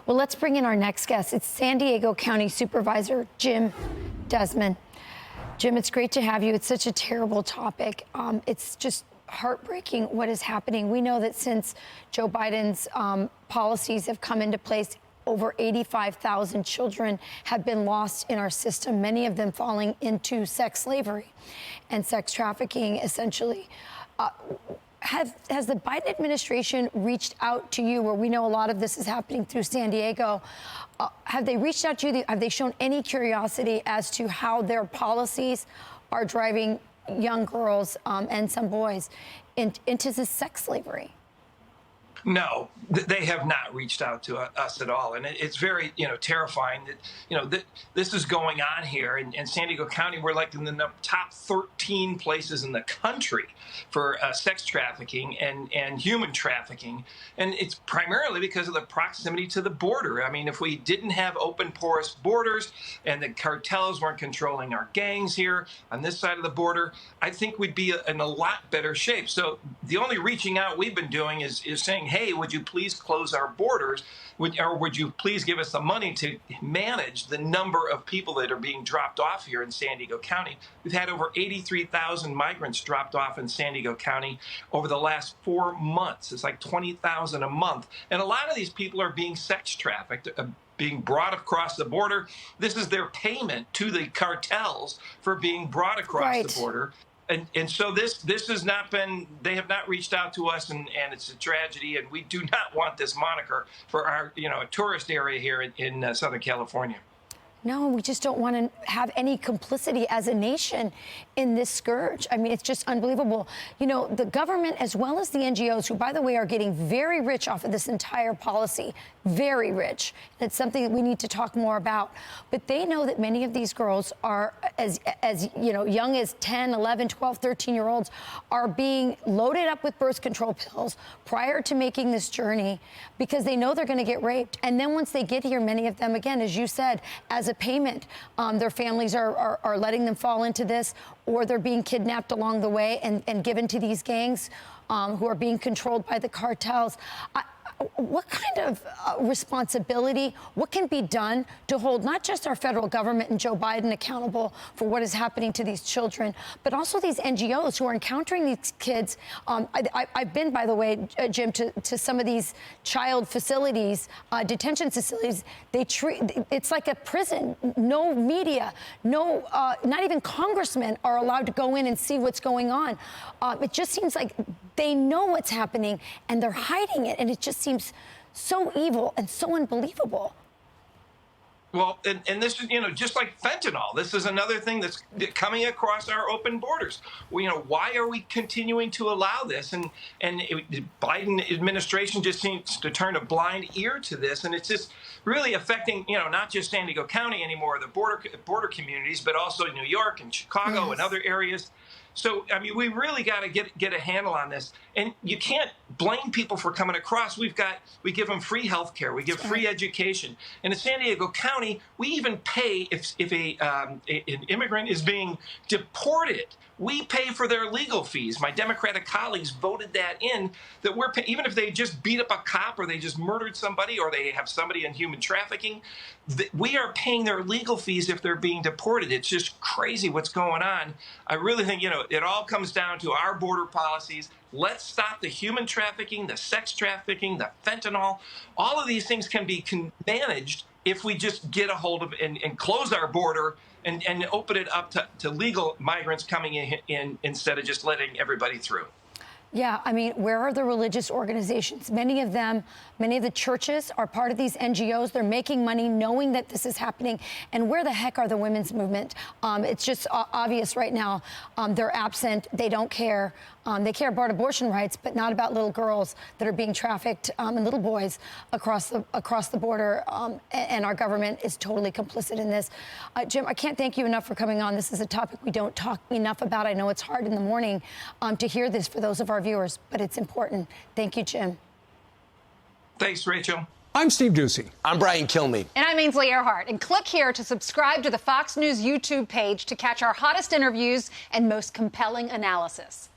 Well, let's bring in our next guest. It's San Diego County Supervisor Jim Desmond. Jim, it's great to have you. It's such a terrible topic. It's just heartbreaking what is happening. We know that since Joe Biden's policies have come into place, over 85,000 children have been lost in our system, many of them falling into sex slavery and sex trafficking, essentially. Has the Biden administration reached out to you, where we know a lot of this is happening through San Diego? Have they reached out to you? Have they shown any curiosity as to how their policies are driving young girls and some boys into this sex slavery? No, they have not reached out to us at all. And it's very, terrifying that, this is going on here in San Diego County. We're like in the top 13 places in the country for sex trafficking and human trafficking. And it's primarily because of the proximity to the border. I mean, if we didn't have open, porous borders and the cartels weren't controlling our gangs here on this side of the border, I think we'd be in a lot better shape. So the only reaching out we've been doing is saying, hey, would you please close our borders? Or would you please give us the money to manage the number of people that are being dropped off here in San Diego County? We've had over 83,000 migrants dropped off in San Diego County over the last 4 months. It's like 20,000 a month. And a lot of these people are being sex trafficked, being brought across the border. This is their payment to the cartels for being brought across the border. And so this has not been, they have not reached out to us, and it's a tragedy, and we do not want this moniker for our, tourist area here in Southern California. No, we just don't want to have any complicity as a nation in this scourge. I mean, it's just unbelievable. The government, as well as the NGOs, who, by the way, are getting very rich off of this entire policy, very rich. It's something that we need to talk more about. But they know that many of these girls are as young as 10, 11, 12, 13-year-olds are being loaded up with birth control pills prior to making this journey because they know they're going to get raped. And then once they get here, many of them, again, as you said, as a payment, their families are letting them fall into this, or they're being kidnapped along the way and given to these gangs who are being controlled by the cartels. What kind of responsibility, what can be done to hold not just our federal government and Joe Biden accountable for what is happening to these children, but also these NGOs who are encountering these kids? I've been, by the way, Jim, to some of these child facilities, detention facilities. It's like a prison. No media, not even congressmen are allowed to go in and see what's going on. It just seems like they know what's happening and they're hiding it, and it just seems so evil and so unbelievable. Well, and this is, just like fentanyl, this is another thing that's coming across our open borders. Why are we continuing to allow this? And the Biden administration just seems to turn a blind ear to this. And it's just really affecting, not just San Diego County anymore, the border communities, but also New York and Chicago and other areas. So, I mean, we really got to get a handle on this. And you can't blame people for coming across. We give them free health care. We give free education. And in San Diego County, we even pay if an immigrant is being deported. We pay for their legal fees. My Democratic colleagues voted that in, that we're even if they just beat up a cop or they just murdered somebody or they have somebody in human trafficking, we are paying their legal fees if they're being deported. It's just crazy what's going on. I really think, it all comes down to our border policies. Let's stop the human trafficking, the sex trafficking, the fentanyl. All of these things can be managed if we just get a hold of and close our border and open it up to legal migrants coming in instead of just letting everybody through. Yeah, I mean, where are the religious organizations? Many of the churches are part of these NGOs. They're making money knowing that this is happening. And where the heck are the women's movement? It's just obvious right now. They're absent. They don't care. They care about abortion rights, but not about little girls that are being trafficked and little boys across the border. And our government is totally complicit in this. Jim, I can't thank you enough for coming on. This is a topic we don't talk enough about. I know it's hard in the morning to hear this for those of our viewers, but it's important. Thank you, Jim. Thanks, Rachel. I'm Steve Doocy. I'm Brian Kilmeade. And I'm Ainsley Earhart. And click here to subscribe to the Fox News YouTube page to catch our hottest interviews and most compelling analysis.